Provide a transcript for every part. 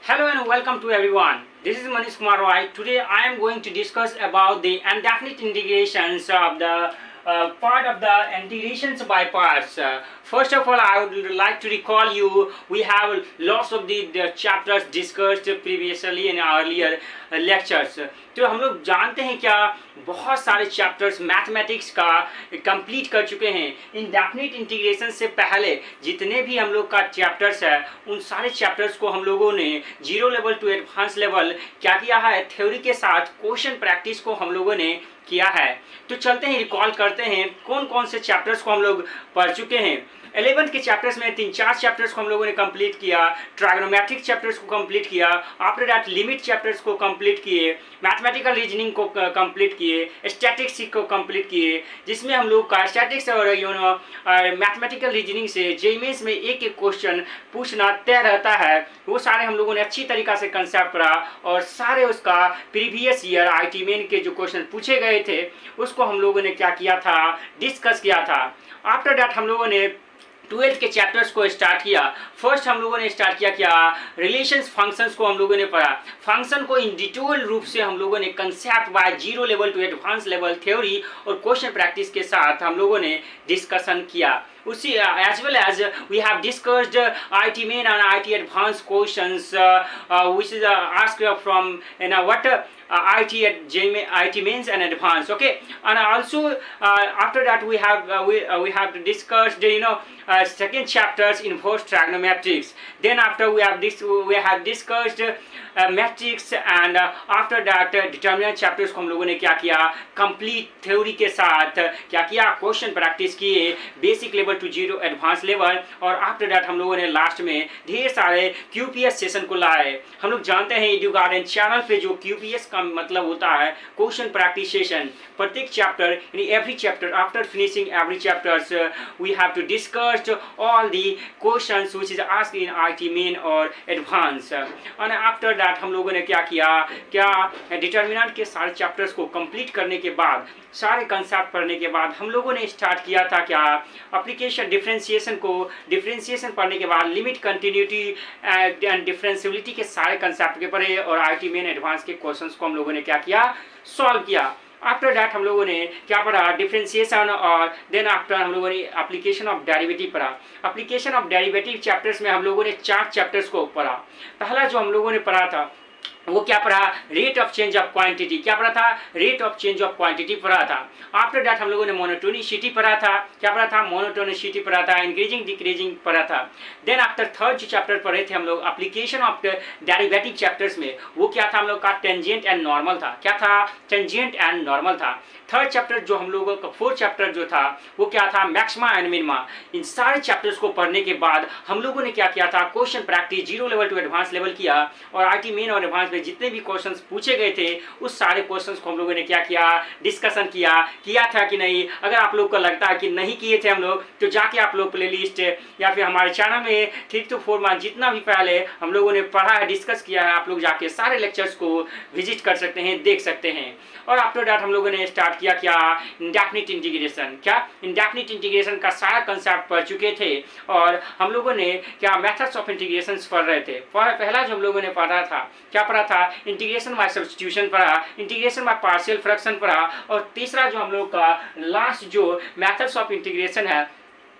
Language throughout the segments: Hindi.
Hello and welcome to everyone. This is Manish Kumar Roy. Today I am going to discuss about the indefinite integrations of the part of the integrations by parts. First of all, I would like to recall you, we have lots of the chapters discussed previously in earlier lectures. तो हम लोग जानते हैं क्या बहुत सारे चैप्टर्स मैथमेटिक्स का कंप्लीट कर चुके हैं। इंडेफिनिट इंटीग्रेशन से पहले जितने भी हम लोग का चैप्टर्स है उन सारे चैप्टर्स को हम लोगों ने zero level to advance level क्या किया है, थ्योरी के साथ क्वेश्चन प्रैक्टिस को हम लोगों ने किया है। तो चलते हैं, रिकॉल करते हैं कौन कौन से चैप्टर्स को हम लोग पढ़ चुके हैं। 11th के चैप्टर्स में 3-4 चैप्टर्स को हम लोगों ने कंप्लीट किया, ट्राइगोनोमेट्रिक चैप्टर्स को कंप्लीट किया, आफ्टर दैट लिमिट चैप्टर्स को कंप्लीट किए, मैथमेटिकल रीजनिंग को कंप्लीट किए, स्टैटिक्स को कंप्लीट किए, जिसमें हम लोग का स्टैटिक्स और मैथमेटिकल रीजनिंग से जेईई मेंस में एक एक क्वेश्चन पूछना तय रहता है। वो सारे हम लोगों ने अच्छी तरीक़ा से कंसेप्ट करा और सारे उसका प्रीवियस ईयर आईटी मेन के जो क्वेश्चन पूछे गए थे उसको हम लोगों ने क्या किया था, डिस्कस किया था। आफ्टर दैट हम लोगों ने 12th के चैप्टर्स को स्टार्ट किया। फर्स्ट हम लोगों ने स्टार्ट किया क्या, रिलेशंस फंक्शंस को हम लोगों ने पढ़ा। फंक्शन को इन डिटेल रूप से हम लोगों ने concept by zero level to advance level theory और क्वेश्चन प्रैक्टिस के साथ हम लोगों ने डिस्कशन किया। उसी as well as we have discussed IT main and IT advanced questions which is asked from what IT mains and advanced, okay. And also after that we have to discuss second chapters in first trigonometrics. Then after we have discussed matrix and after that determinant chapters को हम लोगों ने क्या किया, कंप्लीट थ्योरी के साथ क्या किया, क्वेश्चन प्रैक्टिस किए basic level to zero advance level. और आफ्टर दैट हम लोगों ने लास्ट में ढेर सारे क्यूपीएस सेशन को लाए। हम लोग जानते हैं एडू गार्डन चैनल पे जो क्यूपीएस का मतलब होता है क्वेश्चन प्रैक्टिस सेशन। प्रत्येक चैप्टर यानी every chapter after finishing every chapters we have to discuss all the questions which is asked in IT main और एडवांस। एंड आफ्टर हम लोगों ने क्या किया, क्या डिटर्मिनेंट के सारे चैप्टर्स को कंप्लीट करने के बाद, सारे कंसेप्ट पढ़ने के बाद हम लोगों ने स्टार्ट किया था क्या, एप्लीकेशन डिफरेंशिएशन पढ़ने के बाद लिमिट, कंटिन्यूटी एंड डिफरेंशिएबिलिटी के सारे कंसेप्ट के पढ़े और आईटी मेन एडवांस के क्वेश्चंस को हम लोगों ने क्या किया, सॉल्व किया। आफ्टर दैट हम लोगों ने क्या पढ़ा, डिफरेंशिएशन। और देन आफ्टर हम लोगों ने एप्लीकेशन ऑफ डेरिवेटिव पढ़ा। एप्लीकेशन ऑफ डेरिवेटिव चैप्टर्स में हम लोगों ने 4 चैप्टर्स को पढ़ा। पहला जो हम लोगों ने पढ़ा था वो क्या पढ़ा, rate of change of quantity. क्या पढ़ा था, rate of change of quantity पढ़ा था। आफ्टर दैट हम लोगों ने मोनोटोनिसिटी पढ़ा था। क्या पढ़ा था, मोनोटोनिसिटी पढ़ा था, इंक्रीजिंग डिक्रीजिंग पढ़ा था। देन आफ्टर थर्ड जो चैप्टर पढ़े थे हम लोग एप्लीकेशन ऑफ डेरिवेटिव चैप्टर्स में, वो क्या था हम लोग का, टेंजेंट एंड नॉर्मल था। क्या था, टेंजेंट एंड नॉर्मल था। थर्ड चैप्टर जो हम लोगों का, फोर्थ चैप्टर जो था वो क्या था, मैक्सिमा एंड मिनिमा। इन सारे चैप्टर्स को पढ़ने के बाद हम लोगों ने क्या किया था, question practice zero level to advance level किया और आईटी मेन और एडवांस में जितने भी क्वेश्चंस पूछे गए थे उस सारे क्वेश्चंस को हम लोगों ने क्या किया, डिस्कशन किया था कि नहीं। अगर आप लोग को लगता है कि नहीं किए थे हम लोग तो जाके आप लोग प्लेलिस्ट या फिर हमारे चैनल में 3 to 4 मंथ जितना भी पहले हम लोगों ने पढ़ा है, डिस्कस किया है, आप लोग जाके सारे लेक्चर्स को विजिट कर सकते हैं, देख सकते हैं। और आफ्टर दैट हम लोगों ने स्टार्ट किया क्या, इंडेफिनिट इंटीग्रेशन। क्या, इंडेफिनिट इंटीग्रेशन का सारा कंसेप्ट पढ़ चुके थे और हम लोगों ने क्या, मेथड्स ऑफ इंटीग्रेशन पढ़ रहे थे। पहला जो हम लोगों ने पढ़ा था, क्या पढ़ा था, इंटीग्रेशन बाय सब्स्टिट्यूशन पढ़ा, इंटीग्रेशन बाय पार्शियल फ्रैक्शन पढ़ा और तीसरा जो हम लोग का लास्ट जो मेथड्स ऑफ इंटीग्रेशन है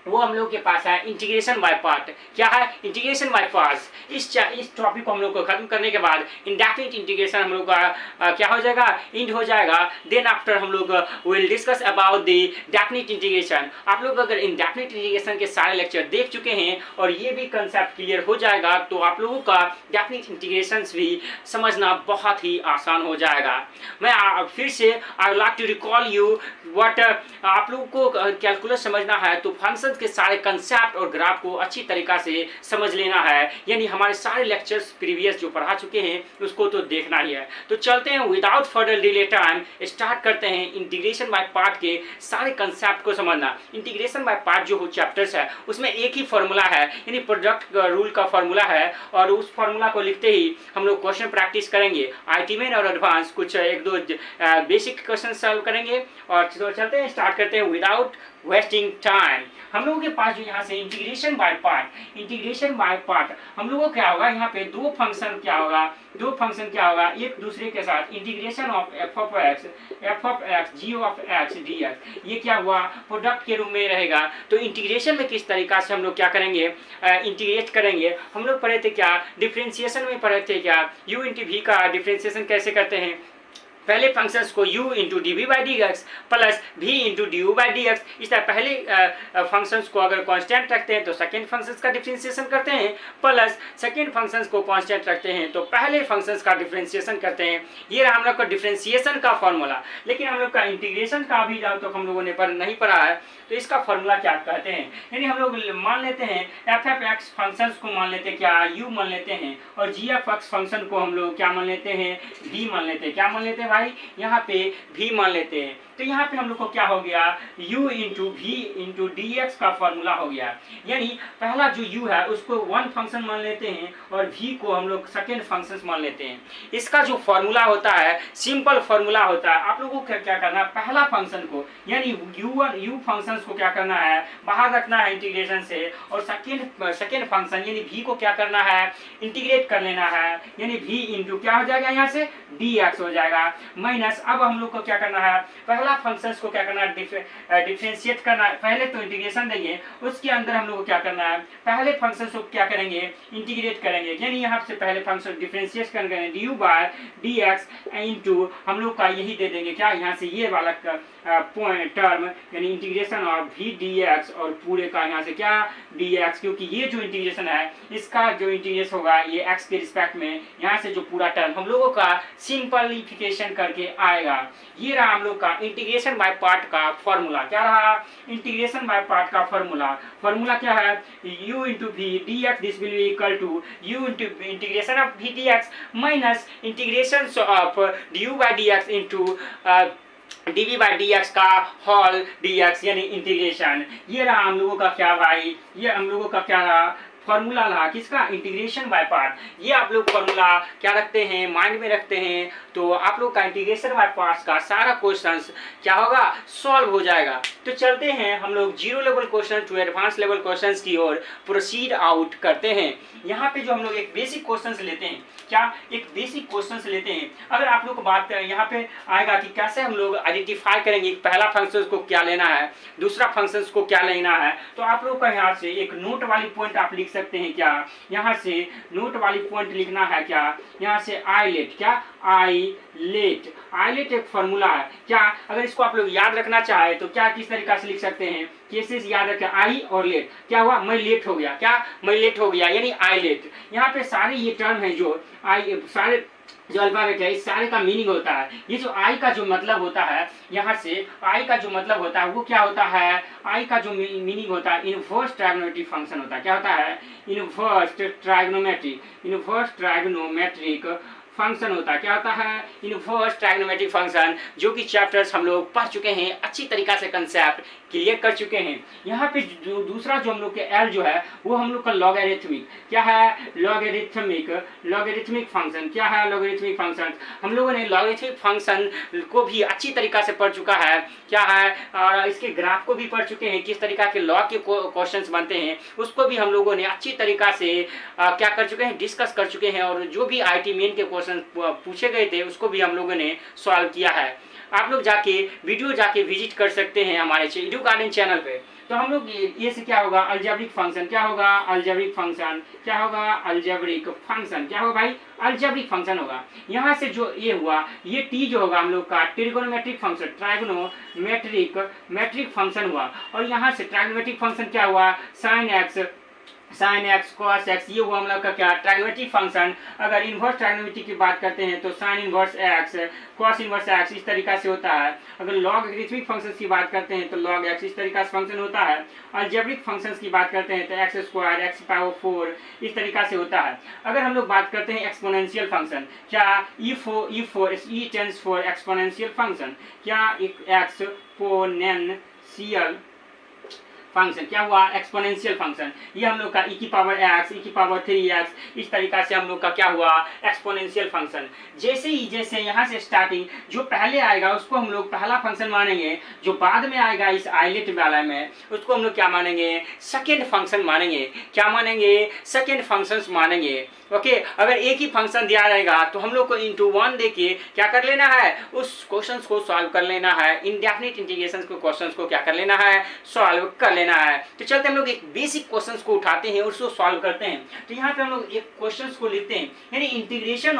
वो हम लोग के पास है इंटीग्रेशन बाय पार्ट। क्या है, इंटीग्रेशन बाय पार्ट्स। इस टॉपिक को हम लोग को खत्म करने के बाद इंडेफिनिट इंटीग्रेशन हम लोग का क्या हो जाएगा, इंड हो जाएगा। देन आफ्टर हम लोग will discuss about the definite integration. आप लोग अगर इंडेफिनिट इंटीग्रेशन के सारे लेक्चर देख चुके हैं और ये भी कंसेप्ट क्लियर हो जाएगा तो आप लोगों का डेफिनिट इंटीग्रेशन भी समझना बहुत ही आसान हो जाएगा। मैं फिर से I would like to recall you what, आप लोगों को कैलकुलस समझना है तो फंक्शन के सारे कंसेप्ट और ग्राफ को अच्छी तरीका से समझ लेना है। यानी हमारे सारे लेक्चर्स प्रीवियस जो पढ़ा चुके हैं उसको तो देखना ही है। तो चलते हैं, without further delay time start करते हैं इंटीग्रेशन बाय पार्ट के सारे कंसेप्ट को समझना। इंटीग्रेशन बाय पार्ट जो चैप्टर्स है उसमें एक ही फॉर्मूला है, यानी प्रोडक्ट रूल का फॉर्मूला है और उस फॉर्मूला को लिखते ही हम लोग क्वेश्चन प्रैक्टिस करेंगे। आईटी मेन और एडवांस कुछ 1-2 बेसिक क्वेश्चन सॉल्व करेंगे और चलते हैं, स्टार्ट करते हैं विदाउट वेस्टिंग टाइम। हम लोगों के पास जो यहाँ से इंटीग्रेशन बाय पार्ट हम लोगों को क्या होगा, यहाँ पे दो फंक्शन क्या होगा एक दूसरे के साथ, integration of f of x g of x D x, ये क्या हुआ, प्रोडक्ट के रूप में रहेगा। तो इंटीग्रेशन में किस तरीका से हम लोग क्या करेंगे, इंटीग्रेट करेंगे। हम लोग पढ़े थे क्या, डिफ्रेंसिएशन में पढ़े थे क्या, u इंटू वी का डिफ्रेंसिएशन कैसे करते हैं। पहले फंक्शंस को u into d v by d x plus v into d u by d x, इस तरह पहले फंक्शंस को अगर कांस्टेंट रखते हैं तो सेकेंड फंक्शंस का डिफ्रेंसिएशन करते हैं, प्लस सेकेंड फंक्शंस को कांस्टेंट रखते हैं तो पहले फंक्शंस का डिफ्रेंसिएशन करते हैं। ये रहा हम लोग का डिफ्रेंसिएशन का फॉर्मूला। लेकिन हम लोग का इंटीग्रेशन का अभी जहाँ तक हम लोगों ने नहीं पढ़ा है तो इसका फॉर्मूला क्या कहते हैं। यानी हम लोग मान लेते हैं एफ एफ एक्स फंक्शन को मान लेते हैं क्या, u मान लेते हैं, और जी एफ एक्स फंक्शन को हम लोग क्या मान लेते हैं, v मान लेते हैं। क्या मान लेते हैं भाई, यहाँ पे v मान लेते हैं। तो यहाँ पे हम लोग को क्या हो गया, u into v into d x का फॉर्मूला हो गया। यानी पहला जो u है उसको वन फंक्शन मान लेते हैं और v को हम लोग सेकेंड फंक्शन मान लेते हैं। इसका जो फॉर्मूला होता है सिंपल फॉर्मूला होता है। आप लोगों को क्या करना है, पहला फंक्शन को यानी u फंक्शन को क्या करना है, बाहर रखना है इंटीग्रेशन से, और सेकेंड फंक्शन यानी v को क्या करना है, इंटीग्रेट कर लेना है। यानी v इंटू क्या हो जाएगा, यहाँ से dx हो जाएगा माइनस। अब हम लोग को क्या करना है, पहला फंक्शंस को क्या करना है, डिफरेंशिएट करना है। पहले तो इंटीग्रेशन देंगे, उसके अंदर हम लोग को क्या करना है, पहले फंक्शंस को क्या करेंगे, इंटीग्रेट करेंगे। यानी यहाँ से पहले फंक्शन डिफरेंशिएट करेंगे d u by d x into हम लोग का यही दे देंगे क्या, यहाँ से ये वाला पॉइंट टर्म यानी integration of v d x और पूरे का यहाँ से क्या डी एक्स, क्योंकि ये जो इंटीग्रेशन है इसका जो इंटीग्रेशन होगा ये एक्स के रिस्पेक्ट में, यहाँ से जो पूरा टर्म हम लोगों का सिंपलीफिकेशन करके आएगा। ये रहा हम लोग का इंटीग्रेशन बाय पार्ट का फॉर्मूला। क्या रहा, इंटीग्रेशन बाय पार्ट का फॉर्मूला क्या है, u into v d x this will be equal to u into integration of v d x minus integration of d u by d x into dv by d x का होल dx यानी इंटीग्रेशन। ये रहा हम लोगों का क्या भाई, ये हम लोगों का क्या रहा, फॉर्मूला रहा किसका, इंटीग्रेशन बाय पार्ट। ये आप लोग फॉर्मूला क्या रखते हैं, माइंड में रखते हैं तो आप लोग का इंटीग्रेशन बाय पार्ट्स का सारा क्वेश्चंस क्या होगा, सॉल्व हो जाएगा। तो चलते हैं हम लोग zero level question to advance level questions की ओर प्रोसीड आउट करते हैं। यहाँ पे जो हम लोग एक बेसिक क्वेश्चंस लेते हैं, क्या एक बेसिक क्वेश्चंस लेते हैं। अगर आप लोग को बात यहाँ पे आएगा कि कैसे हम लोग आइडेंटिफाई करेंगे पहला फंक्शन को क्या लेना है, दूसरा फंक्शन को क्या लेना है, तो आप लोग का यहाँ से एक नोट वाली पॉइंट आप लिख सकते हैं। क्या यहाँ से नोट वाली पॉइंट लिखना है, क्या यहाँ से आईलेट, क्या आईलेट एक फॉर्मूला है। क्या अगर इसको आप लोग याद रखना चाहे तो क्या किस तरीका से लिख सकते हैं, केसेस याद रखें, आई और लेट। क्या हुआ, मैं लेट हो गया, क्या मैं लेट हो गया यानी आई लेट। यहाँ पे सारे ये टर्म है जो आई, सारे जो अल्फाबेट है इस सारे का मीनिंग होता है। ये जो आई का जो मतलब होता है, यहाँ से आई का जो मतलब होता है वो क्या होता है, आई का जो मीनिंग होता है इनवर्स ट्रायगोनोमेट्रिक फंक्शन होता है। क्या होता है, इनवर्स ट्रायगोनोमेट्रिक फंक्शन होता है। क्या होता है, इनवर्स ट्रायगोनोमेट्रिक फंक्शन, जो कि चैप्टर्स हम लोग पढ़ चुके हैं, अच्छी तरीका से कंसेप्ट क्लियर कर चुके हैं। यहाँ पे जो दूसरा जो हम लोग के एल जो है वो हम लोग का लॉगरिथमिक, क्या है, लॉगरिथमिक फंक्शन। क्या है लॉगरिथमिक फंक्शन, हम लोगों ने लॉगरिथमिक फंक्शन को भी अच्छी तरीका से पढ़ चुका है। क्या है, और इसके ग्राफ को भी पढ़ चुके हैं, किस तरीका के लॉग के क्वेश्चंस बनते हैं उसको भी हम लोगों ने अच्छी तरीका से क्या कर चुके हैं, डिस्कस कर चुके हैं। और जो भी IT मेन के क्वेश्चन पूछे गए थे उसको भी हम लोगों ने सॉल्व किया है। आप लोग जाके विजिट कर सकते हैं हमारे एडू गार्डन चैनल पे। तो हम लोग ये से क्या होगा, अलजेब्रिक फंक्शन। क्या होगा, अलजेब्रिक फंक्शन। क्या होगा, अलजेब्रिक फंक्शन। क्या होगा भाई, अलजेब्रिक फंक्शन होगा। यहाँ से जो ये हुआ, ये टी जो होगा हम लोग का ट्रिगोनोमेट्रिक फंक्शन, ट्रायगोनोमेट्रिक फंक्शन हुआ। और यहाँ से ट्रायगोनोमेट्रिक फंक्शन क्या हुआ, साइन एक्स कॉस एक्स, ये हुआ हम लोग का क्या, ट्रायगोनोमेट्रिक फंक्शन। अगर इनवर्स ट्रायगोनोमेट्री की बात करते हैं तो sine inverse x, cos inverse x इस तरीका से होता है। अगर लॉगरिथमिक फंक्शंस की बात करते हैं तो लॉग एक्स इस तरीका से फंक्शन होता है। अलजेब्रिक फंक्शंस की बात करते हैं तो एक्स स्क्वायर एक्स पावर 4 इस तरीका से होता है। अगर हम लोग बात करते हैं एक्सपोनेंशियल फंक्शन, क्या ई टेंस फॉर एक्सपोनेंशियल फंक्शन। क्या एक्सपोनेंशियल फंक्शन, क्या हुआ, एक्सपोनेंशियल फंक्शन। ये हम लोग का e की पावर x, e की पावर 3x, इस तरीका से हम लोग का क्या हुआ, एक्सपोनेंशियल फंक्शन। जैसे यहाँ से स्टार्टिंग जो पहले आएगा उसको हम लोग पहला फंक्शन मानेंगे, जो बाद में आएगा इस आइलेट वाला में उसको हम लोग क्या मानेंगे, सेकेंड फंक्शन मानेंगे। क्या मानेंगे, सेकेंड फंक्शन मानेंगे। ओके, अगर एक ही फंक्शन दिया रहेगा तो हम लोग को इंटू 1 देके क्या कर लेना है, उस क्वेश्चन को सॉल्व कर लेना है। इंडेफिनिट इंटीग्रेशन को क्वेश्चन को क्या कर लेना है, सॉल्व कर लेना है। तो चलते हम लोग एक बेसिक क्वेश्चन को उठाते हैं और उसको सॉल्व करते हैं। तो यहाँ पे हम लोग एक क्वेश्चन को लेते हैं, यानी इंटीग्रेशन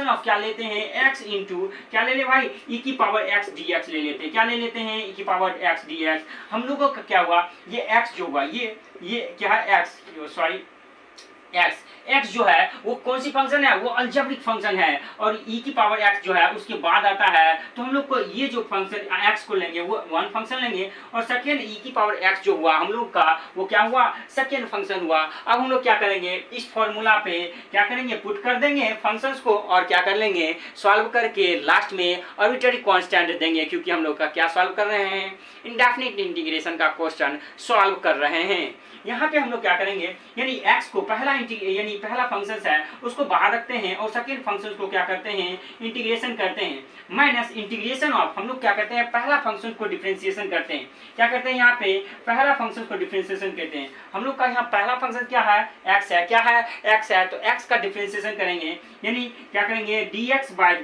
ऑफ क्या लेते हैं, x इंटू क्या ले ले भाई, e की पावर x dx ले लेते हैं। क्या ले लेते हैं, e की पावर x dx। हम लोगों का क्या हुआ, ये x जो हुआ, ये क्या है, x जो है वो कौन सी फंक्शन है, वो अलजेब्रिक फंक्शन है। और e की पावर x जो है उसके बाद आता है, तो हम लोग को ये जो फंक्शन x को लेंगे वो वन फंक्शन लेंगे, और सेकेंड e की पावर x जो हुआ हम लोग का वो क्या हुआ, सेकेंड फंक्शन हुआ। अब हम लोग क्या करेंगे, इस फॉर्मूला पे क्या करेंगे, पुट कर देंगे फंक्शंस को और क्या कर लेंगे, सॉल्व करके लास्ट में आर्बिट्रेरी कांस्टेंट देंगे, क्योंकि हम लोग का क्या सॉल्व कर रहे हैं, इंडेफिनिट इंटीग्रेशन का क्वेश्चन सॉल्व कर रहे हैं। यहाँ पे हम लोग क्या करेंगे, यानी x को पहला फंक्शन है उसको बाहर रखते हैं और सेकेंड फंक्शन को क्या करते हैं, इंटीग्रेशन करते हैं, माइनस इंटीग्रेशन ऑफ हम लोग क्या करते हैं, पहला फंक्शन को डिफरेंशिएशन करते हैं। क्या करते हैं, यहाँ पे पहला फंक्शन को डिफरेंशिएशन करते हैं। हम लोग का यहाँ पहला फंक्शन क्या है, x है, क्या है, x है, तो x का डिफरेंशिएशन करेंगे, यानी क्या करेंगे, dx by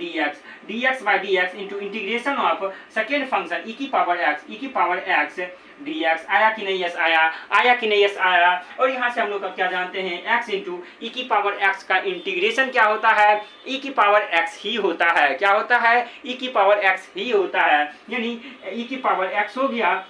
dx into integration of second function e की पावर x dx। आया कि नहीं, यस आया कि नहीं, यस आया। और यहाँ से हम लोग का क्या जानते हैं, x इंटू ई की पावर x का इंटीग्रेशन क्या होता है, e की पावर x ही होता है। क्या होता है, e की पावर x ही होता है, यानी e की पावर x हो गया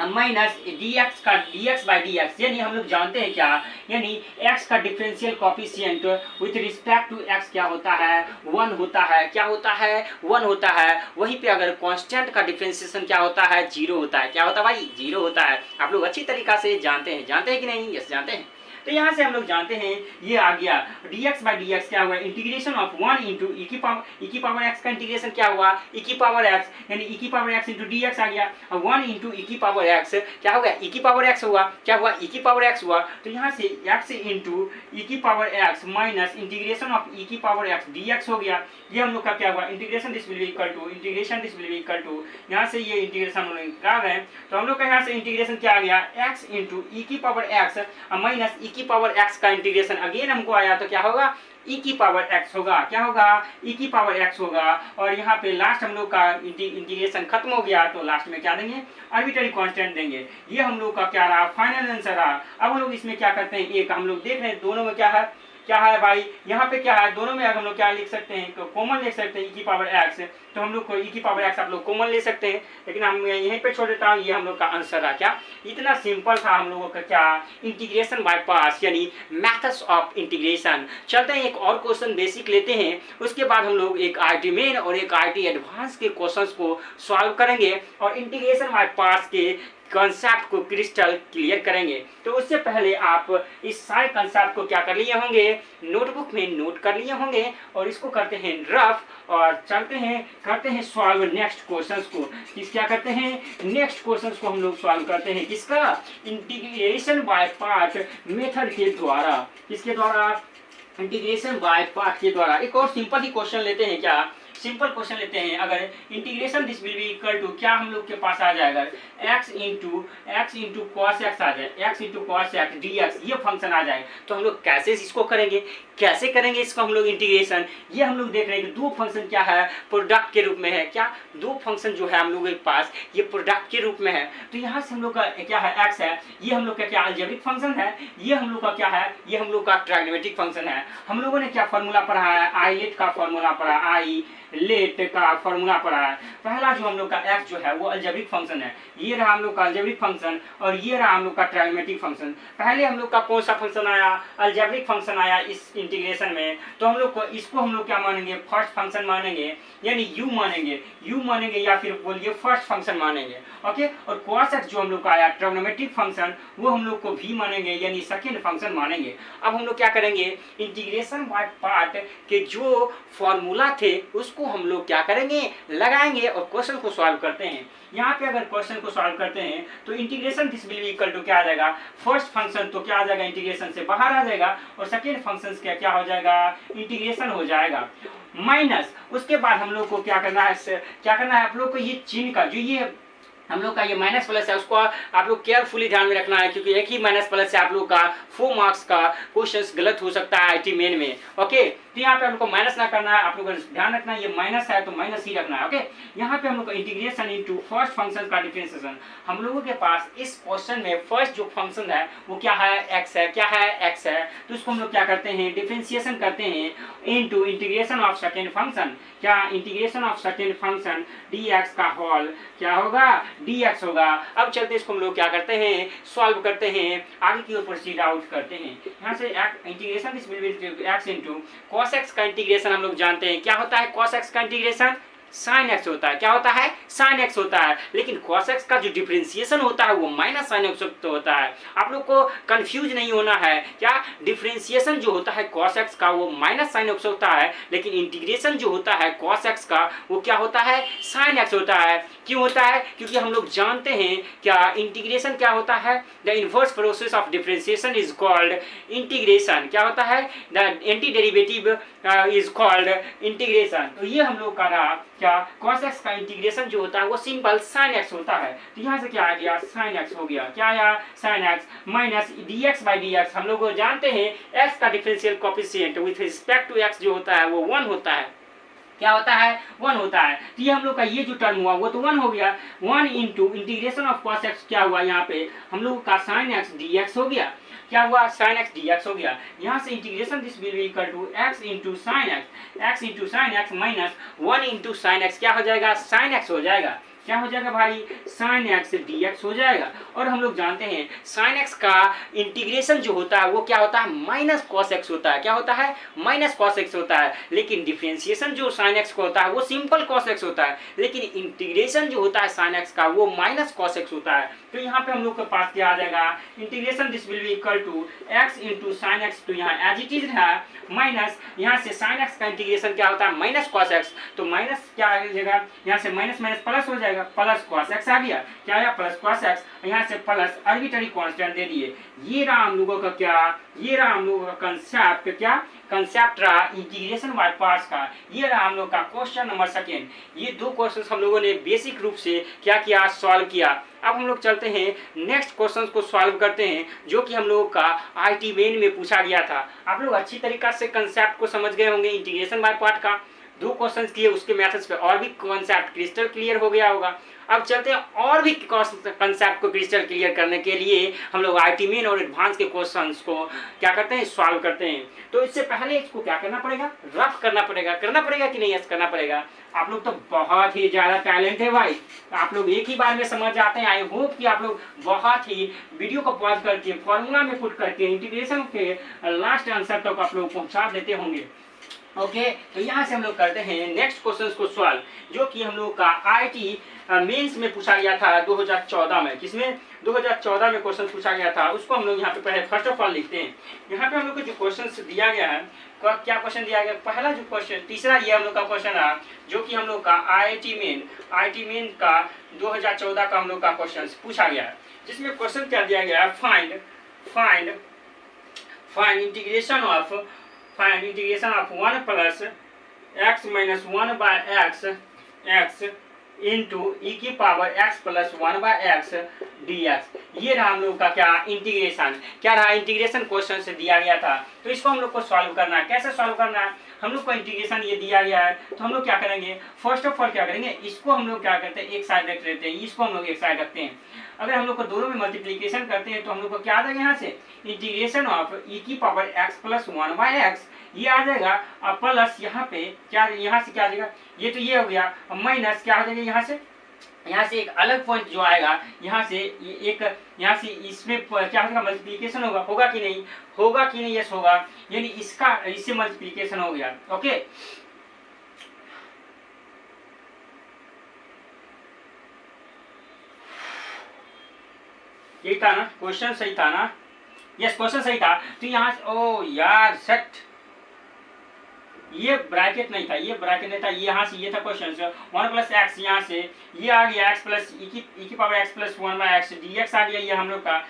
माइनस dx बाई dx, यानी हम लोग जानते हैं क्या, यानी x का differential coefficient with respect to x क्या होता है, 1 होता है। क्या होता है, 1 होता है। वहीं पे अगर कांस्टेंट का डिफरेंशिएशन क्या होता है, 0 होता है। क्या होता है भाई, 0 होता है। आप लोग अच्छी तरीका से जानते हैं कि नहीं, यस जानते हैं। तो यहाँ से हम लोग जानते हैं ये आ गया dx बाई dx क्या हुआ, इंटीग्रेशन ऑफ 1 इंटू ई की पावर x का इंटीग्रेशन क्या हुआ, e की पावर x, यानी e की पावर x इंटू dx आ गया। अब 1 इंटू ई की पावर x क्या हो गया, e की पावर x हुआ। क्या हुआ, e की पावर x हुआ। तो यहाँ से x इंटू ई की power x minus integration of e की पावर x dx हो गया। ये हम लोग का क्या हुआ, integration this will be equal to यहाँ से ये इंटीग्रेशन हम लोग कर रहे हैं, तो हम लोग का यहाँ से इंटीग्रेशन क्या आ गया, x इंटू ई की पावर x माइनस ई की पावर x का इंटीग्रेशन अगेन हमको आया, तो क्या होगा, e की पावर x होगा। क्या होगा, e की पावर x होगा। और यहाँ पे लास्ट हम लोग का इंटीग्रेशन खत्म हो गया, तो लास्ट में क्या देंगे, आर्बिट्रेरी कांस्टेंट देंगे। ये हम लोग का क्या रहा, फाइनल आंसर रहा। अब हम लोग इसमें क्या करते हैं, एक हम लोग देख रहे हैं दोनों में क्या है भाई, यहाँ पे क्या है, दोनों में हम लोग क्या लिख सकते हैं, कॉमन लिख सकते हैं e की पावर x, तो हम लोग को e की पावर x आप लोग कॉमन ले सकते हैं, लेकिन हम यहीं पे छोड़ देता हूँ। ये हम लोग का आंसर रहा। क्या इतना सिंपल था हम लोगों का, क्या इंटीग्रेशन बाय पार्ट्स यानी मेथड्स ऑफ इंटीग्रेशन। चलते हैं एक और क्वेश्चन बेसिक लेते हैं, उसके बाद हम लोग एक आईटी मेन और एक आईटी एडवांस के क्वेश्चंस को सॉल्व करेंगे और इंटीग्रेशन बाय पार्ट्स के कंसेप्ट को क्रिस्टल क्लियर करेंगे। तो उससे पहले आप इस सारे कंसेप्ट को क्या कर लिए होंगे, नोटबुक में नोट कर लिए होंगे, और इसको करते हैं रफ और करते हैं सॉल्व नेक्स्ट क्वेश्चंस को। क्या करते हैं, नेक्स्ट क्वेश्चंस को हम लोग सॉल्व करते हैं, किसका, इंटीग्रेशन बाय पार्ट मेथड के द्वारा। किसके द्वारा, इंटीग्रेशन बाय पार्ट के द्वारा। एक और सिंपल ही क्वेश्चन लेते हैं, क्या सिंपल क्वेश्चन लेते हैं। अगर integration this will be equal to क्या हम लोग के पास आ जाएगा, x इंटू कॉस एक्स आ जाए, x into cos x dx, ये फंक्शन आ जाए। तो हम लोग कैसे इसको करेंगे, इसको हम लोग इंटीग्रेशन। ये हम लोग देख रहे हैं कि दो फंक्शन क्या है, प्रोडक्ट के रूप में है। क्या दो फंक्शन जो है हम लोगों के पास ये प्रोडक्ट के रूप में है। तो यहाँ से हम लोग का क्या है, x है, ये हम लोग का क्या अलजेब्रिक फंक्शन है, ये हम लोग का क्या है, ये हम लोग का ट्रायग्नोमेट्रिक फंक्शन है। हम लोगों ने क्या फॉर्मूला पढ़ा है, आईलेट का फॉर्मूला पढ़ा, लेट का फॉर्मूला पढ़ा है। पहला जो हम लोग का x जो है वो अलजेब्रिक फंक्शन है, ये रहा हम लोग का अलजेब्रिक फंक्शन, और ये रहा हम लोग का ट्रायग्नोमेट्रिक फंक्शन। पहले हम लोग का कौन सा फंक्शन आया, अलजेब्रिक फंक्शन आया इस इंटीग्रेशन में, तो हम लोग को इसको हम लोग क्या मानेंगे, फर्स्ट फंक्शन मानेंगे, यानी u मानेंगे या फिर बोलिए फर्स्ट फंक्शन मानेंगे। ओके, और cos x जो हम लोग का आया ट्रायग्नोमेट्रिक फंक्शन, वो हम लोग को v मानेंगे यानी सेकेंड फंक्शन मानेंगे। अब हम लोग क्या करेंगे, इंटीग्रेशन बाय पार्ट के जो फॉर्मूला थे उसको उसको हम लोग क्या करेंगे, लगाएंगे और क्वेश्चन को सॉल्व करते हैं। यहाँ पे अगर क्वेश्चन को सॉल्व करते हैं तो integration this will be equal to क्या आ जाएगा, फर्स्ट फंक्शन तो क्या आ जाएगा, इंटीग्रेशन से बाहर आ जाएगा और सेकेंड फंक्शन क्या हो जाएगा, इंटीग्रेशन हो जाएगा माइनस। उसके बाद हम लोग को क्या करना है आप लोग को ये चिन्ह का जो ये हम लोग का ये माइनस प्लस है उसको आप लोग केयरफुली ध्यान में रखना है, क्योंकि एक ही माइनस प्लस से आप लोग का 4 मार्क्स का क्वेश्चन गलत हो सकता है आईटी मेन में। ओके, तो यहाँ पे हम लोग को माइनस ना करना है, आप लोग को ध्यान रखना है ये माइनस है तो माइनस ही रखना है। ओके, यहाँ पे हम लोग को इंटीग्रेशन इनटू फर्स्ट फंक्शन का डिफरेंशिएशन, हम लोगों के पास इस क्वेश्चन में फर्स्ट जो फंक्शन है वो क्या है, एक्स है। क्या है, एक्स है, तो उसको हम लोग क्या करते हैं, डिफरेंशिएशन करते हैं into integration of second function. क्या, integration of second function dx का होल क्या होगा, dx होगा। अब चलते इसको हम लोग क्या करते हैं, सॉल्व करते हैं, आगे की ओर प्रोसीड आउट करते हैं। यहाँ से integration this will B x into cos x का इंटीग्रेशन हम लोग जानते हैं क्या होता है, cos x का इंटीग्रेशन sin x होता है। क्या होता है, sin x होता है, लेकिन cos x का जो डिफरेंशिएशन होता है वो माइनस sin x होता है। आप लोग को कंफ्यूज नहीं होना है, क्या डिफरेंशिएशन जो होता है cos x का वो माइनस sin x होता है, लेकिन इंटीग्रेशन जो होता है cos x का वो क्या होता है, sin x होता है। क्यों होता है, क्योंकि हम लोग जानते हैं क्या इंटीग्रेशन क्या होता है, the inverse process of differentiation is called integration. क्या होता है, the anti derivative is called integration. तो ये हम लोग का रहा क्या, cos x का इंटीग्रेशन जो होता है वो सिंपल sin x होता है। तो यहाँ से क्या आ गया, sin x हो गया। क्या आया, sin x minus dx by dx, हम लोग जानते हैं x का differential coefficient with respect to x जो होता है वो 1 होता है। क्या होता है, 1 होता है। तो ये हम लोग का ये जो टर्म हुआ वो तो 1 हो गया, 1 into integration of cos x क्या हुआ, यहाँ पे हम लोग का sin x dx हो गया। क्या हुआ, sin x dx हो गया। यहाँ से integration this will be equal to x into sine x into sine x minus 1 into sine x क्या हो जाएगा, sin x हो जाएगा। क्या हो जाएगा भाई, sin x dx हो जाएगा। और हम लोग जानते हैं sin x का इंटीग्रेशन जो होता है वो क्या होता है, माइनस cos x होता है। क्या होता है, माइनस cos x होता है, लेकिन डिफरेंशिएशन जो sin x का होता है वो सिंपल cos x होता है, लेकिन इंटीग्रेशन जो होता है sin x का वो माइनस cos x होता है। तो यहाँ पे हम लोग के पास क्या आ जाएगा, integration this will be equal to x into sine x, तो यहाँ एज इट इज है माइनस, यहाँ से sin x का इंटीग्रेशन क्या होता है, माइनस cos x, तो माइनस क्या आ जाएगा, यहाँ से माइनस माइनस प्लस हो जाएगा, प्लस cos x आ गया। क्या आया, प्लस cos x, यहाँ से प्लस आर्बिट्ररी कांस्टेंट दे दिए। ये रहा हम लोगों का क्या, ये रहा हम लोगों का कंसेप्ट, क्या कंसेप्ट रहा इंटीग्रेशन बाय पार्ट्स का। ये रहा हम लोग का क्वेश्चन नंबर सेकेंड। ये दो क्वेश्चन हम लोगों ने बेसिक रूप से क्या किया, सॉल्व किया। अब हम लोग चलते हैं नेक्स्ट क्वेश्चन को सॉल्व करते हैं, जो कि हम लोगों का आईटी मेन में पूछा गया था। आप लोग अच्छी तरीका से कंसेप्ट को समझ गए होंगे इंटीग्रेशन बाय पार्ट का। दो क्वेश्चंस किए, उसके मेथड्स पे और भी कॉन्सेप्ट क्रिस्टल क्लियर हो गया होगा। अब चलते हैं और भी कंसेप्ट को क्रिस्टल क्लियर करने के लिए हम लोग आईटी मेन और एडवांस के क्वेश्चंस को क्या करते हैं, सॉल्व करते हैं। तो इससे पहले इसको क्या करना पड़ेगा, रफ करना पड़ेगा कि नहीं, यस करना पड़ेगा। आप लोग तो बहुत ही ज़्यादा टैलेंट है भाई, आप लोग एक ही बार में समझ जाते हैं। आई होप कि आप लोग बहुत ही वीडियो को पॉज करके फॉर्मूला में पुट करके इंटीग्रेशन के लास्ट आंसर तक आप लोग पहुँचा देते होंगे। ओके, तो यहाँ से हम लोग करते हैं नेक्स्ट क्वेश्चन को सॉल्व, जो कि हम लोग का आईटी मेंस में पूछा गया था 2014 में। किसमें, 2014 में क्वेश्चन पूछा गया था, उसको हम लोग यहाँ पे पहले फर्स्ट ऑफ ऑल लिखते हैं। यहाँ पे हम लोग को जो क्वेश्चन दिया गया है, क्या क्वेश्चन दिया गया, पहला जो क्वेश्चन, तीसरा ये हम लोग का क्वेश्चन रहा, जो कि हम लोग का आईटी मेन का 2014 का हम लोग का क्वेश्चन पूछा गया है, जिसमें क्वेश्चन क्या दिया गया है, find integration of 1 plus x minus 1 by x into ई की power x plus 1 by x dx। ये रहा हम लोग का क्या, इंटीग्रेशन। क्या रहा, इंटीग्रेशन क्वेश्चन से दिया गया था। तो इसको हम लोग को सॉल्व करना है। कैसे सॉल्व करना है, हम लोग को इंटीग्रेशन ये दिया गया है, तो हम लोग क्या करेंगे, फर्स्ट ऑफ ऑल क्या करेंगे, इसको हम लोग क्या करते हैं, एक साइड रख लेते हैं, इसको हम लोग एक साइड रखते हैं। अगर हम लोग को दोनों में मल्टीप्लीकेशन करते हैं तो हम लोग को क्या आ जाएगा, यहाँ से इंटीग्रेशन ऑफ ई की power x plus 1 by x, ये आ जाएगा। अब प्लस यहाँ पे क्या, यहाँ से क्या आ जाएगा, ये तो ये हो गया, माइनस क्या हो जाएगा, यहाँ से एक अलग पॉइंट जो आएगा, यहाँ से एक, यहाँ से इसमें क्या होगा, मल्टीप्लिकेशन होगा कि नहीं, यस होगा, यानी इसका इससे मल्टीप्लिकेशन हो गया। ओके, यही था ना, क्वेश्चन सही था ना, यस क्वेश्चन सही था। तो यहाँ ओ यार सेट, ये ब्रैकेट नहीं था, ये ब्रैकेट नहीं था, ये यहाँ से ये था क्वेश्चन से 1 प्लस एक्स, यहाँ से ये आ गया एक्स प्लस ई की power x plus 1 by X D X आ गया, ये हम लोग का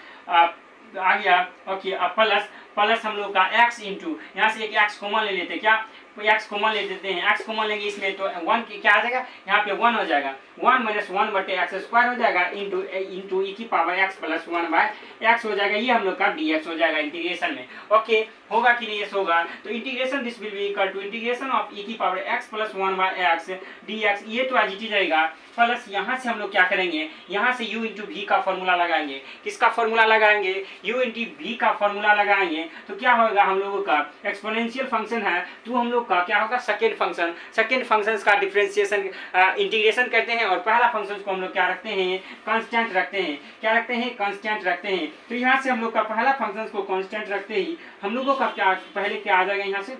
आ गया। ओके, अब प्लस प्लस हम लोग का एक्स इंटू, यहाँ से एक एक्स कॉमन ले लेते हैं, क्या एक्स कॉमन ले लेते हैं, एक्स कॉमन लेंगे इसमें तो 1 क्या आ जाएगा, यहाँ पे 1 हो जाएगा, 1 माइनस 1 बटे एक्स स्क्वायर हो जाएगा इंटू ई की power x plus 1 by x हो जाएगा, ये हम लोग का डी एक्स हो जाएगा इंटीग्रेशन में। ओके, होगा कि नहीं, यस होगा। तो integration this will be equal to integration of ई की power x plus 1 by X D x, ये तो एज इट इज रहेगा, प्लस यहाँ से हम लोग क्या करेंगे, यहाँ से u इंटू वी का फॉर्मूला लगाएंगे, किसका फॉर्मूला लगाएंगे, u इंटू वी का फॉर्मूला लगाएंगे, तो क्या होगा हम लोगों का एक्सपोनेंशियल फंक्शन है, तो हम लोग का क्या होगा सेकेंड फंक्शन, सेकेंड फंक्शन का डिफरेंशिएशन इंटीग्रेशन करते हैं, और पहला फंक्शन को हम लोग क्या रखते हैं, कांस्टेंट रखते हैं, क्या रखते हैं, कांस्टेंट रखते हैं। तो यहाँ से हम लोग का पहला फंक्शन को कांस्टेंट रखते ही हम लोगों का क्या पहले क्या आ जाएगा, यहाँ से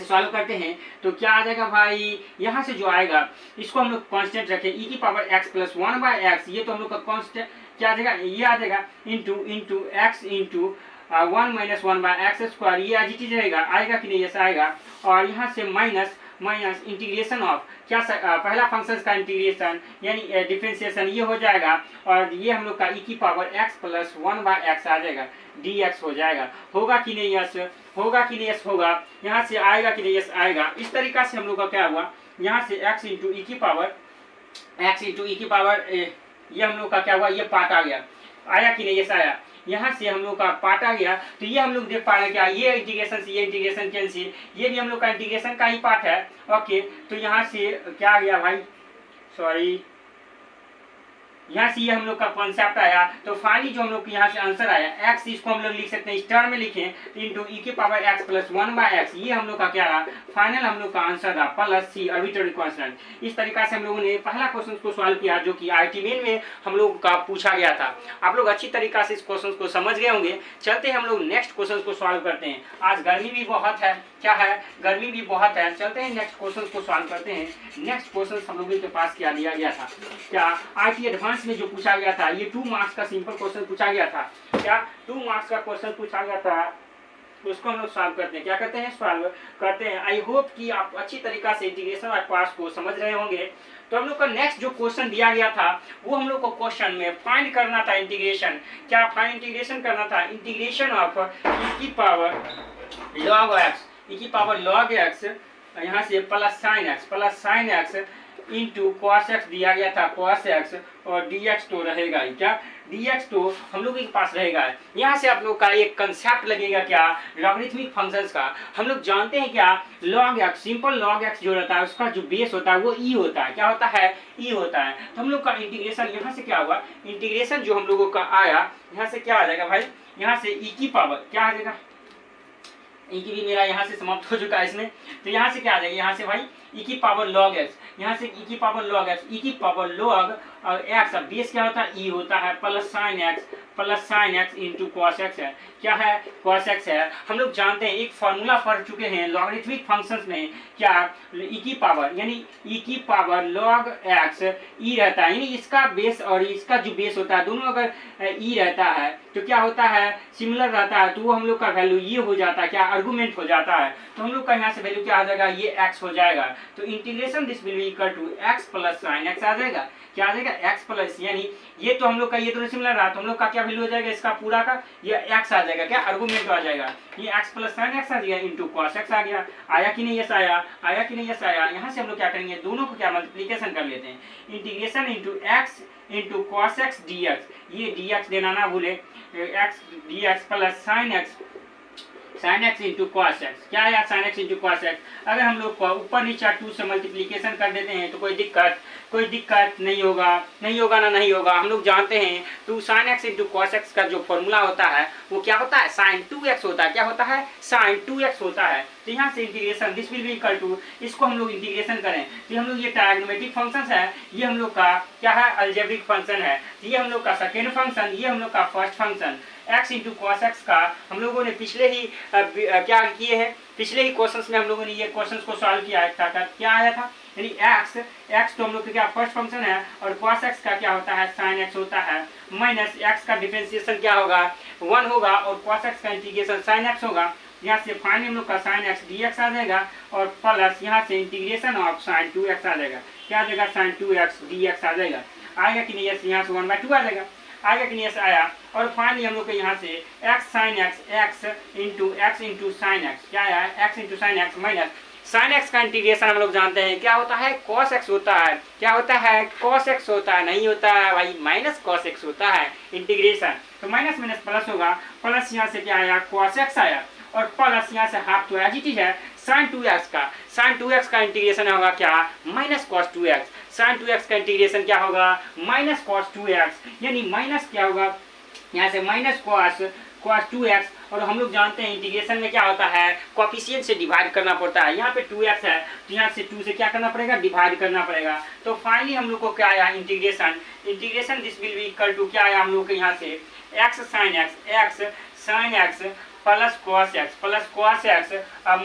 सॉल्व करते हैं तो क्या आ जाएगा भाई, यहाँ से जो आएगा इसको हम लोग कांस्टेंट रखें, ई की power x plus 1 by x, ये तो हम लोग का कांस्टेंट क्या आ जाएगा, ये आ जाएगा into x into 1 minus 1 by x square, ये आज चीज रहेगा, आएगा कि नहीं, ऐसा आएगा। और यहाँ से माइनस माइनस इंटीग्रेशन ऑफ क्या पहला फंक्शन का इंटीग्रेशन यानी डिफरेंशिएशन, ये हो जाएगा, और ये हम लोग का ई की power x plus 1 by X आ जाएगा, डी एक्स हो जाएगा। होगा कि नहीं, यस होगा कि नहीं, यस होगा। यहाँ से आएगा कि नहीं, यस आएगा। इस तरीका से हम लोग का क्या हुआ, यहाँ से एक्स इंटू ई की पावर ये हम लोग का क्या हुआ, ये पार्ट आ गया, आया कि नहीं, यस आया। यहाँ से हम लोग का पार्ट आ गया, तो ये हम लोग देख पा रहे हैं क्या, ये इंटीग्रेशन से ये इंटीग्रेशन कैंसिल, ये भी हम लोग का इंटीग्रेशन का ही पार्ट है। ओके, तो यहाँ से क्या आ गया भाई, सॉरी, यहाँ से ये हम लोग का कॉन्सेप्ट आया। तो फाइनली जो हम लोग यहाँ से आंसर आया एक्स, इसको हम लोग लिख सकते हैं स्टार में लिखें इंटू ई के power x plus 1 by x, ये हम लोग का क्या रहा, फाइनल हम लोग का आंसर रहा, प्लस सी आर्बिट्रेरी कांस्टेंट। इस तरीका से हम लोगों ने पहला क्वेश्चन को सॉल्व किया, जो कि आईटी मेन में हम लोग का पूछा गया था। आप लोग अच्छी तरीका से इस क्वेश्चन को समझ गए होंगे। चलते हैं हम लोग नेक्स्ट क्वेश्चन को सॉल्व करते हैं। आज गर्मी भी बहुत है, क्या है, गर्मी भी बहुत है। चलते हैं नेक्स्ट क्वेश्चन को सॉल्व करते हैं। नेक्स्ट क्वेश्चन हम लोगों के पास क्या दिया गया था, क्या आईटी एडवांस में जो पूछा गया था, ये 2 मार्क्स का सिंपल क्वेश्चन पूछा गया था, क्या 2 मार्क्स का क्वेश्चन पूछा गया था, उसको हम लोग सॉल्व करते हैं। क्या करते हैं, सॉल्व करते हैं। आई होप कि आप अच्छी तरीका से इंटीग्रेशन और पार्ट्स को समझ रहे होंगे। तो हम लोग का नेक्स्ट जो क्वेश्चन दिया गया था, वो हम लोग को क्वेश्चन में फाइंड करना था इंटीग्रेशन, क्या फाइंड इंटीग्रेशन करना था, इंटीग्रेशन ऑफ ई की पावर लॉग एक्स, ई की पावर लॉग एक्स, यहाँ से plus sine x into cos x दिया गया था, कॉस एक्स, और डी एक्स तो रहेगा ही, क्या डी एक्स तो हम लोग के पास रहेगा। यहाँ से आप लोग का एक कंसेप्ट लगेगा, क्या लॉगरिथमिक फंक्शंस का। हम लोग जानते हैं क्या, log x, simple log x जो रहता है उसका जो बेस होता है वो ई होता है, क्या होता है, ई होता है। तो हम लोग का इंटीग्रेशन यहाँ से क्या हुआ, इंटीग्रेशन जो हम लोगों का आया, यहाँ से क्या आ जाएगा भाई, यहाँ से ई की पावर क्या आ जाएगा, ई की भी मेरा यहाँ से समाप्त हो चुका है इसमें। तो यहाँ से क्या आ जाएगा, यहाँ से भाई ई की पावर लॉग एक्स, यहाँ से ई की पावर लॉग एक्स, ई की पावर लॉग और एक्स, अब बेस क्या होता है, ई होता है, plus sine x into cos x है, क्या है, कॉस एक्स है। हम लोग जानते हैं, एक फॉर्मूला पढ़ चुके हैं लॉगरिथमिक फंक्शंस में, क्या ई की पावर यानी ई की पावर लॉग एक्स ई रहता है, यानी इसका बेस और इसका जो बेस होता है दोनों अगर ई रहता है तो क्या होता है, सिमिलर रहता है, तो वो हम लोग का वैल्यू ये हो जाता है, क्या आर्गुमेंट हो जाता है। तो हम लोग का यहाँ से वैल्यू क्या आ जाएगा, ये एक्स हो जाएगा। तो integration this will be equal to X plus sine X आ जाएगा, क्या आ जाएगा, एक्स प्लस, यानी ये तो हम लोग का ये तो सिमिलर रहा, तो हम लोग का क्या वैल्यू हो जाएगा, इसका पूरा का ये एक्स आ जाएगा, क्या आर्गुमेंट आ जाएगा, ये एक्स प्लस साइन एक्स आ गया इंटू कॉस एक्स आ गया। आया कि नहीं, यस आया, आया कि नहीं, यस आया। यहाँ से हम लोग क्या करेंगे, दोनों को क्या मल्टीप्लीकेशन कर लेते हैं, integration into x into cos x D x, ये डी एक्स देना ना भूले, x D x plus sine x into cos x, क्या है sine x into cos x. अगर हम लोग को ऊपर नीचे 2 से मल्टीप्लीकेशन कर देते हैं तो कोई दिक्कत नहीं होगा ना, नहीं होगा। हम लोग जानते हैं 2 sine x into cos x का जो फॉर्मूला होता है वो क्या होता है, साइन 2x होता है, क्या होता है, साइन 2x होता है। तो यहाँ से integration this will be equal to, इसको हम लोग इंटीग्रेशन करें तो हम लोग ये ट्रायगोनोमेट्रिक फंक्शन है, ये हम लोग का क्या है, अलजेब्रिक फंक्शन है, ये हम लोग का सेकेंड फंक्शन, ये हम लोग का first function. X into cos x का हम लोगों ने पिछले ही क्या किए हैं, पिछले ही क्वेश्चंस में हम लोगों ने ये क्वेश्चंस को सॉल्व किया था, क्या आया था, यानी एक्स तो हम लोग का क्या फर्स्ट फंक्शन है, और कॉस एक्स का क्या होता है, साइन एक्स होता है, माइनस एक्स का डिफरेंशिएशन क्या होगा, 1 होगा, और कॉस एक्स का इंटीग्रेशन साइन एक्स होगा, यहाँ से फाइनली हम लोग का साइन एक्स डी एक्स आ जाएगा और प्लस यहाँ से इंटीग्रेशन ऑफ साइन 2x आ जाएगा। क्या आ जाएगा? साइन 2x dx आ जाएगा। आएगा कि नहीं? यस, यहाँ से 1/2 आ जाएगा। आगे कि नहीं? यस आया। और फाइनली हम लोग को यहाँ से x sine x into sine x क्या आया? x into sine x minus sine x का इंटीग्रेशन हम लोग जानते हैं क्या होता है? cos x होता है। क्या होता है? cos x होता है। नहीं होता है भाई, माइनस cos x होता है इंटीग्रेशन। तो माइनस माइनस प्लस होगा। प्लस यहाँ से क्या आया? cos x आया और प्लस यहाँ से हाफ तो एज इट इज है साइन 2x का। साइन 2x का इंटीग्रेशन होगा क्या? Minus cos 2x। Sign 2x का इंटीग्रेशन क्या होगा? माइनस cos 2x, यानी माइनस क्या होगा? यहाँ से माइनस cos 2x। और हम लोग जानते हैं इंटीग्रेशन में क्या होता है? कोएफिशिएंट से डिवाइड करना पड़ता है। यहाँ पे 2x है तो यहाँ से 2 से क्या करना पड़ेगा? डिवाइड करना पड़ेगा। तो फाइनली हम लोग को क्या आया? Integration this will be equal to क्या आया हम लोग के यहाँ से? x sine x plus cos x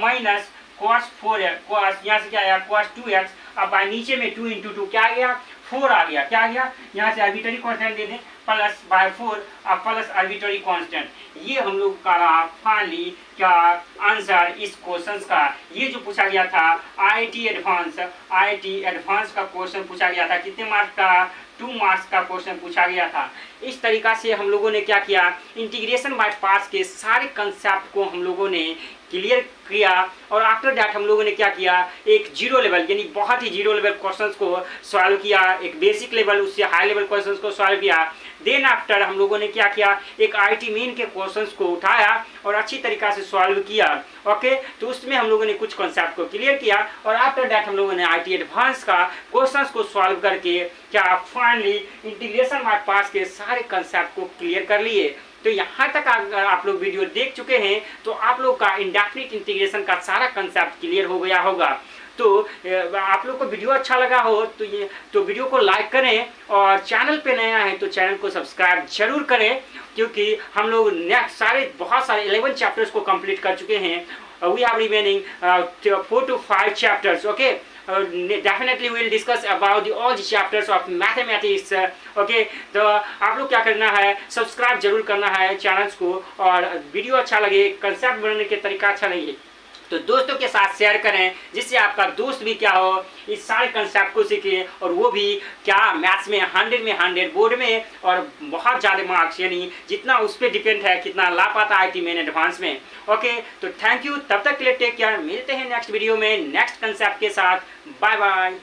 minus cos 4x cos यहाँ से क्या आया? cos 2x। अब नीचे में 2 इंटू 2 क्या आ गया? 4 आ गया। क्या आ गया? यहाँ से आर्बिट्ररी कांस्टेंट दे दें प्लस बाय 4 और प्लस आर्बिट्ररी कांस्टेंट। ये हम लोग का रहा फाइनली क्या आंसर इस क्वेश्चन का। ये जो पूछा गया था आईआईटी एडवांस का क्वेश्चन पूछा गया था। कितने मार्क्स का? 2 मार्क्स का क्वेश्चन पूछा गया था। इस तरीका से हम लोगों ने क्या किया? इंटीग्रेशन बाय पार्ट्स के सारे कंसेप्ट को हम लोगों ने क्लियर किया और आफ्टर दैट हम लोगों ने क्या किया? एक जीरो लेवल यानी बहुत ही जीरो लेवल क्वेश्चंस को सॉल्व किया, एक बेसिक लेवल उससे हाई लेवल क्वेश्चंस को सॉल्व किया। देन आफ्टर हम लोगों ने क्या किया? एक आईआईटी मेन के क्वेश्चंस को उठाया और अच्छी तरीका से सॉल्व किया। ओके, तो उसमें हम लोगों ने कुछ कॉन्सेप्ट को क्लियर किया और आफ्टर दैट हम लोगों ने आईआईटी एडवांस का क्वेश्चंस को सॉल्व करके क्या फाइनली इंटीग्रेशन बाय पार्ट्स के सारे कॉन्सेप्ट को क्लियर कर लिए। तो यहाँ तक अगर आप लोग वीडियो देख चुके हैं तो आप लोग का इंडेफिनिट इंटीग्रेशन का सारा कंसेप्ट क्लियर हो गया होगा। तो आप लोग को वीडियो अच्छा लगा हो तो वीडियो को लाइक करें और चैनल पे नया है तो चैनल को सब्सक्राइब जरूर करें, क्योंकि हम लोग नेक्स्ट बहुत सारे 11 चैप्टर्स को कंप्लीट कर चुके हैं। We have remaining 4 to 5 chapters. Okay, definitely we will discuss about all the chapters of mathematics. Okay, तो आप लोग क्या करना है? सब्सक्राइब जरूर करना है चैनल्स को और वीडियो अच्छा लगे, कंसेप्ट बनाने के तरीका अच्छा लगे तो दोस्तों के साथ शेयर करें, जिससे आपका दोस्त भी क्या हो इस सारे कंसेप्ट को सीखे और वो भी क्या मैथ्स में 100 में 100 बोर्ड में और बहुत ज़्यादा मार्क्स यानी जितना उस पर डिपेंड है कितना ला पाता आईआईटी मेन एडवांस में। ओके, तो थैंक यू। तब तक के लिए टेक केयर। मिलते हैं नेक्स्ट वीडियो में नेक्स्ट कंसेप्ट के साथ। Bye bye.